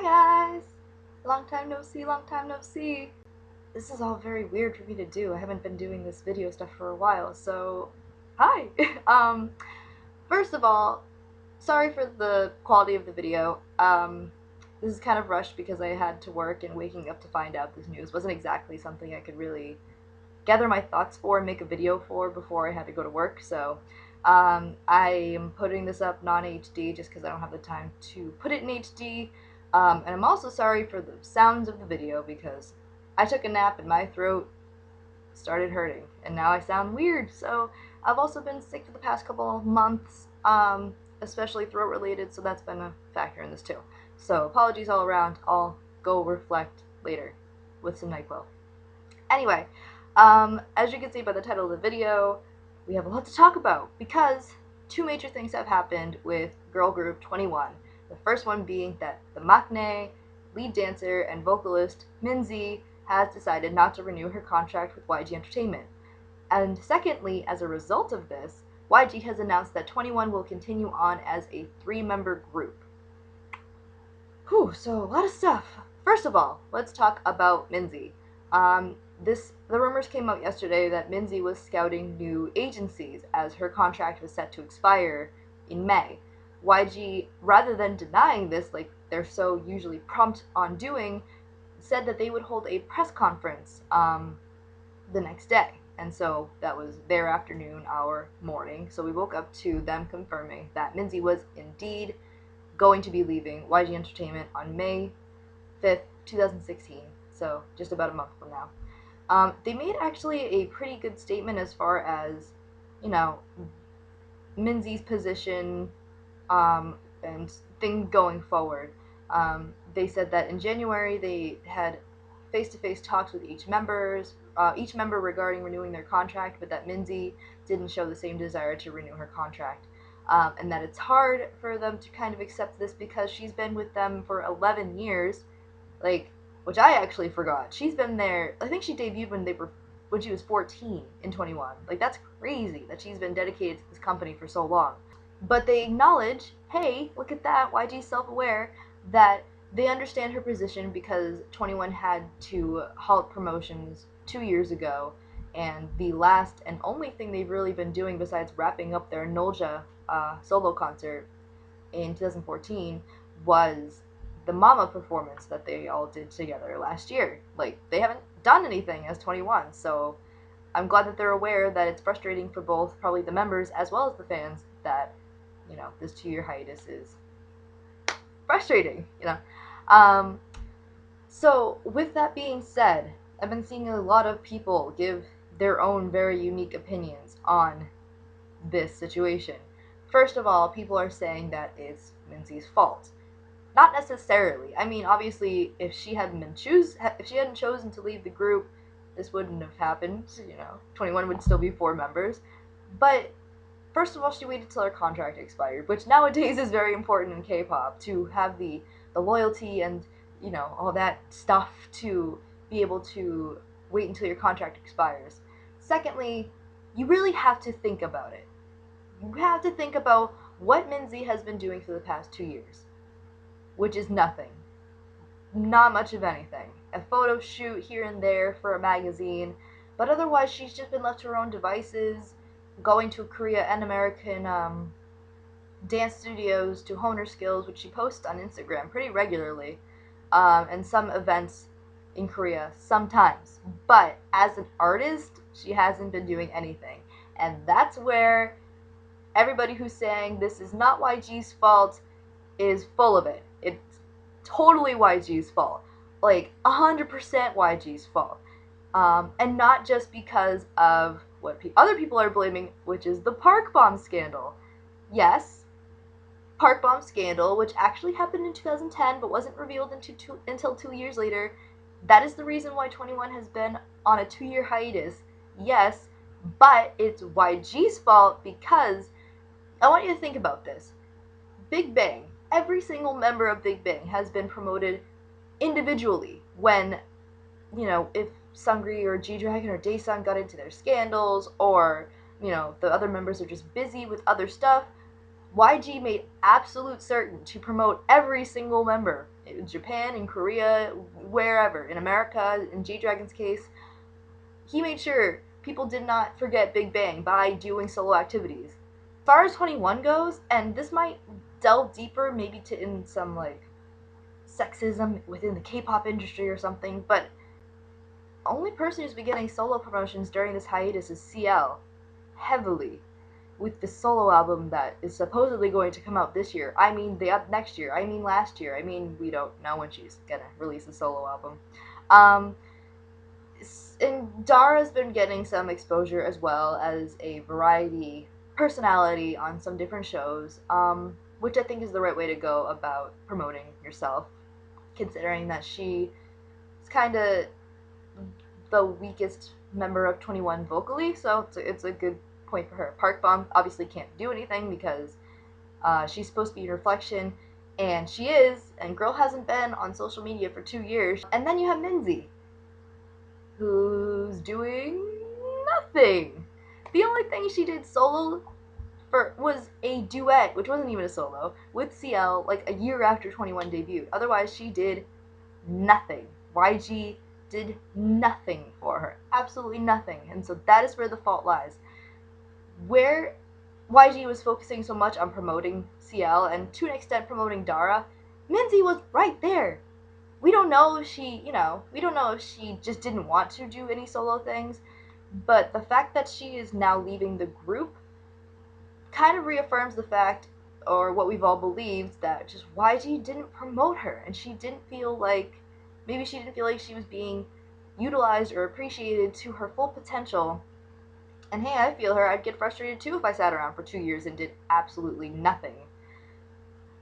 Hi guys! Long time no see, long time no see. This is all very weird for me to do. I haven't been doing this video stuff for a while, so hi! First of all, sorry for the quality of the video. This is kind of rushed because I had to work, and waking up to find out this news wasn't exactly something I could really gather my thoughts for and make a video for before I had to go to work, so I am putting this up non-HD just because I don't have the time to put it in HD. And I'm also sorry for the sounds of the video because I took a nap and my throat started hurting and now I sound weird. So I've also been sick for the past couple of months, especially throat related, so that's been a factor in this too. So apologies all around. I'll go reflect later with some NyQuil. Anyway, as you can see by the title of the video, we have a lot to talk about because two major things have happened with girl group 21. The first one being that the maknae, lead dancer, and vocalist Minzy has decided not to renew her contract with YG Entertainment. And secondly, as a result of this, YG has announced that 21 will continue on as a 3-member group. Whew, so a lot of stuff. First of all, let's talk about Minzy. The rumors came out yesterday that Minzy was scouting new agencies as her contract was set to expire in May. YG, rather than denying this like they're so usually prompt on doing, said that they would hold a press conference the next day. And so that was their afternoon, our morning. So we woke up to them confirming that Minzy was indeed going to be leaving YG Entertainment on May 5th, 2016. So just about a month from now. They made actually a pretty good statement as far as, you know, Minzy's position and thing going forward. They said that in January they had face-to-face talks with each member regarding renewing their contract, but that Minzy didn't show the same desire to renew her contract. And that it's hard for them to kind of accept this because she's been with them for 11 years, which I actually forgot. She's been there, I think she debuted when she was 14 in 21. That's crazy that she's been dedicated to this company for so long. But they acknowledge, hey, look at that, YG's self-aware, that they understand her position because 21 had to halt promotions 2 years ago, and the last and only thing they've really been doing besides wrapping up their Nolja solo concert in 2014 was the Mama performance that they all did together last year. They haven't done anything as 21, so I'm glad that they're aware that it's frustrating for both probably the members as well as the fans that, this 2-year hiatus is frustrating, So with that being said, I've been seeing a lot of people give their own very unique opinions on this situation. First of all, people are saying that it's Minzy's fault. Not necessarily. I mean, obviously, if she hadn't chosen to leave the group, this wouldn't have happened. 21 would still be 4 members. But first of all, she waited till her contract expired, which nowadays is very important in K-pop, to have the loyalty and all that stuff to be able to wait until your contract expires. Secondly, you really have to think about it. You have to think about what Minzy has been doing for the past 2 years. Which is nothing. Not much of anything. A photo shoot here and there for a magazine, but otherwise she's just been left to her own devices, going to Korea and American dance studios to hone her skills, which she posts on Instagram pretty regularly, and some events in Korea sometimes. But as an artist, she hasn't been doing anything. And that's where everybody who's saying this is not YG's fault is full of it. It's totally YG's fault. 100% YG's fault. And not just because of what other people are blaming, which is the Park Bomb scandal. Yes, Park Bomb scandal, which actually happened in 2010 but wasn't revealed until 2 years later. That is the reason why 21 has been on a 2-year hiatus. Yes, but it's YG's fault because I want you to think about this. Big Bang, every single member of Big Bang has been promoted individually when, if Sungri or G-Dragon or Daesung got into their scandals, or, the other members are just busy with other stuff. YG made absolute certain to promote every single member in Japan, in Korea, wherever, in America, in G-Dragon's case, he made sure people did not forget Big Bang by doing solo activities. As far as 21 goes, and this might delve deeper maybe to in some like sexism within the K-pop industry or something, but the only person who's been getting solo promotions during this hiatus is CL, heavily, with the solo album that is supposedly going to come out this year. I mean, next year. I mean, last year. I mean, we don't know when she's gonna release a solo album. And Dara's been getting some exposure as well as a variety personality on some different shows, which I think is the right way to go about promoting yourself, considering that she is kind of the weakest member of 21 vocally, so it's a good point for her. Park Bom obviously can't do anything because she's supposed to be a reflection, and she is, and girl hasn't been on social media for 2 years. And then you have Minzy, who's doing nothing. The only thing she did solo was a duet, which wasn't even a solo, with CL like a year after 21 debuted. Otherwise, she did nothing. YG did nothing for her. Absolutely nothing. And so that is where the fault lies. Where YG was focusing so much on promoting CL and to an extent promoting Dara, Minzy was right there. We don't know if she, we don't know if she just didn't want to do any solo things, but the fact that she is now leaving the group kind of reaffirms the fact, or what we've all believed, that just YG didn't promote her, and she didn't feel like, maybe she didn't feel like she was being utilized or appreciated to her full potential. And hey, I feel her. I'd get frustrated too if I sat around for 2 years and did absolutely nothing.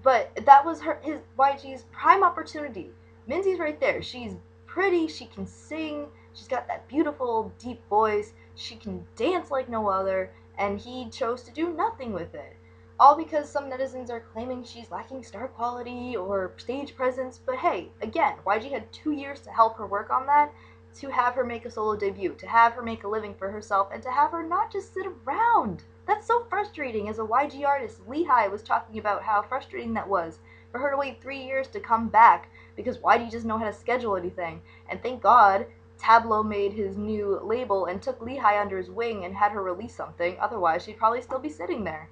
But that was his YG's prime opportunity. Minzy's right there. She's pretty, she can sing, she's got that beautiful, deep voice, she can dance like no other, and he chose to do nothing with it. All because some netizens are claiming she's lacking star quality or stage presence, but hey, again, YG had 2 years to help her work on that, to have her make a solo debut, to have her make a living for herself, and to have her not just sit around. That's so frustrating. As a YG artist, Lehigh was talking about how frustrating that was for her to wait 3 years to come back because YG doesn't know how to schedule anything. And thank God Tableau made his new label and took Lehigh under his wing and had her release something. Otherwise, she'd probably still be sitting there.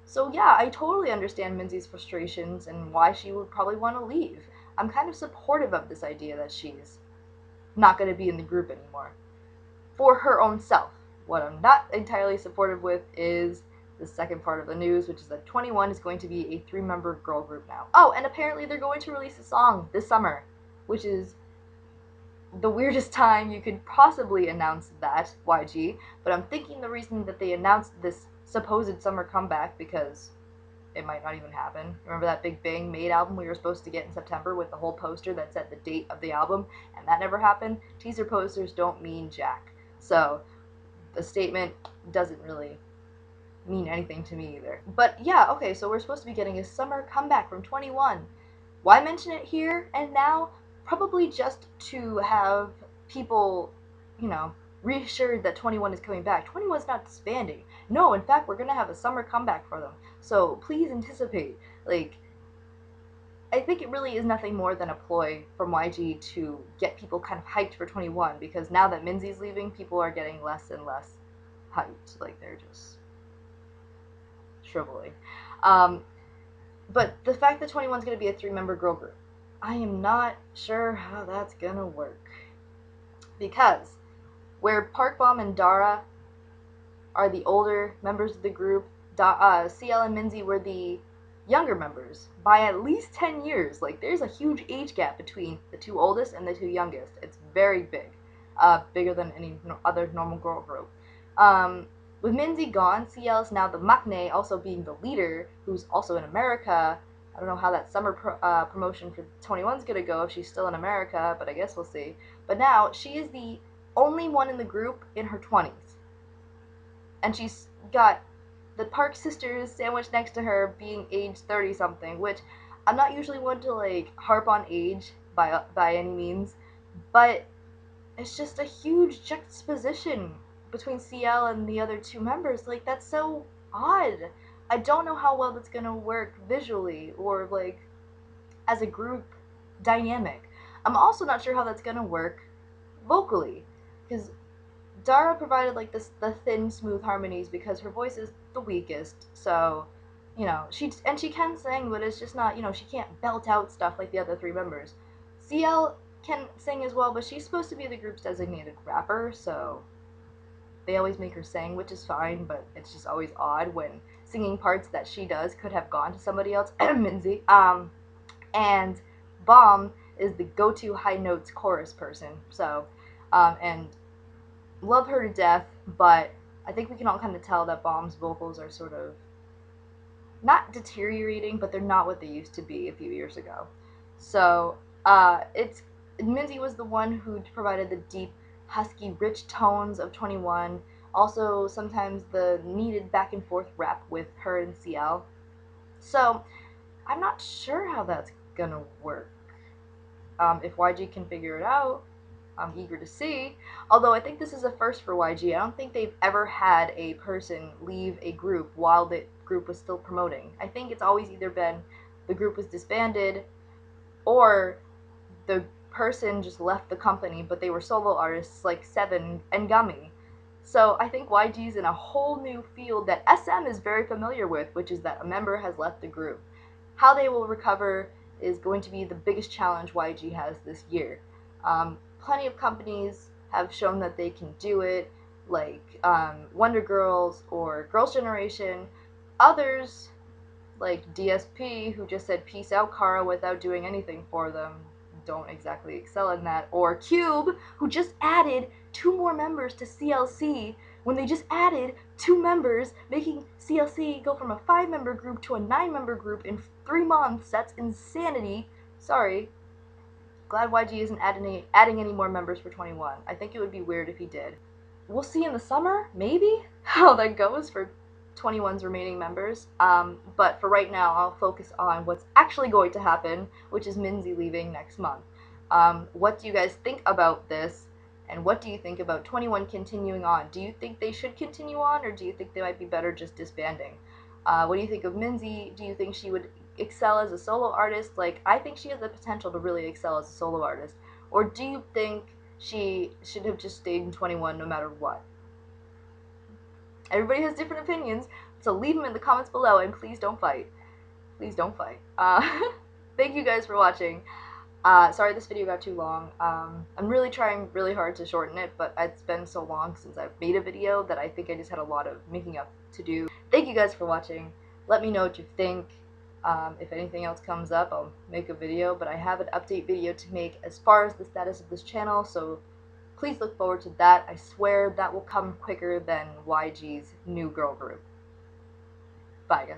So yeah, I totally understand Minzy's frustrations and why she would probably want to leave. I'm kind of supportive of this idea that she's not going to be in the group anymore for her own self. What I'm not entirely supportive with is the second part of the news, which is that 21 is going to be a 3-member girl group now. Oh, and apparently they're going to release a song this summer, which is the weirdest time you could possibly announce that, YG, but I'm thinking the reason that they announced this supposed summer comeback, because it might not even happen. Remember that Big Bang Made album we were supposed to get in September with the whole poster that said the date of the album, and that never happened? Teaser posters don't mean jack. So the statement doesn't really mean anything to me either. But yeah, okay, so we're supposed to be getting a summer comeback from 21. Why mention it here and now? Probably just to have people, reassured that 21 is coming back. 21 is not disbanding. No, in fact, we're going to have a summer comeback for them. So please anticipate. I think it really is nothing more than a ploy from YG to get people kind of hyped for 21, because now that Minzy's leaving, people are getting less and less hyped. They're just shriveling. But the fact that 21 is going to be a 3-member girl group, I am not sure how that's going to work. Because where Park Bom and Dara are the older members of the group, CL and Minzy were the younger members by at least 10 years. There's a huge age gap between the 2 oldest and the 2 youngest. It's very big. Bigger than any other normal girl group. With Minzy gone, CL is now the maknae, also being the leader, who's also in America. I don't know how that summer promotion for 21 is going to go if she's still in America, but I guess we'll see. But now, she is the only one in the group in her 20s. And she's got the Park sisters sandwiched next to her being age 30-something, which I'm not usually one to, harp on age by any means, but it's just a huge juxtaposition between CL and the other 2 members. That's so odd. I don't know how well that's gonna work visually or as a group dynamic. I'm also not sure how that's gonna work vocally, because Dara provided like the thin, smooth harmonies because her voice is the weakest. So, she can sing, but it's just not, she can't belt out stuff like the other three members. CL can sing as well, but she's supposed to be the group's designated rapper, so they always make her sing, which is fine, but it's just always odd when singing parts that she does could have gone to somebody else, Minzy. And Bomb is the go-to high notes chorus person. So, and love her to death, but I think we can all kind of tell that Bomb's vocals are sort of not deteriorating, but they're not what they used to be a few years ago. So, it's Minzy was the one who provided the deep, husky, rich tones of 21. Also, sometimes the needed back and forth rap with her and CL. So, I'm not sure how that's gonna work. If YG can figure it out, I'm eager to see. Although I think this is a first for YG. I don't think they've ever had a person leave a group while the group was still promoting. I think it's always either been the group was disbanded or the person just left the company, but they were solo artists like Seven and Gummy. So I think YG's in a whole new field that SM is very familiar with, which is that a member has left the group. How they will recover is going to be the biggest challenge YG has this year. Plenty of companies have shown that they can do it, like Wonder Girls or Girls' Generation. Others, like DSP, who just said peace out, Kara, without doing anything for them, don't exactly excel in that. Or Cube, who just added 2 more members to CLC when they just added 2 members, making CLC go from a 5-member group to a 9-member group in 3 months. That's insanity. Sorry. Glad YG isn't adding any more members for 21. I think it would be weird if he did. We'll see in the summer, maybe, how that goes for 21's remaining members. But for right now, I'll focus on what's actually going to happen, which is Minzy leaving next month. What do you guys think about this? And what do you think about 21 continuing on? Do you think they should continue on, or do you think they might be better just disbanding? What do you think of Minzy? Do you think she would excel as a solo artist? Like, I think she has the potential to really excel as a solo artist. Or do you think she should have just stayed in 21 no matter what? Everybody has different opinions, so leave them in the comments below, and please don't fight. Please don't fight. Thank you guys for watching. Sorry this video got too long. I'm really trying really hard to shorten it, but it's been so long since I've made a video that I think I just had a lot of making up to do. Thank you guys for watching. Let me know what you think. If anything else comes up, I'll make a video, but I have an update video to make as far as the status of this channel, so please look forward to that. I swear that will come quicker than YG's new girl group. Bye, guys.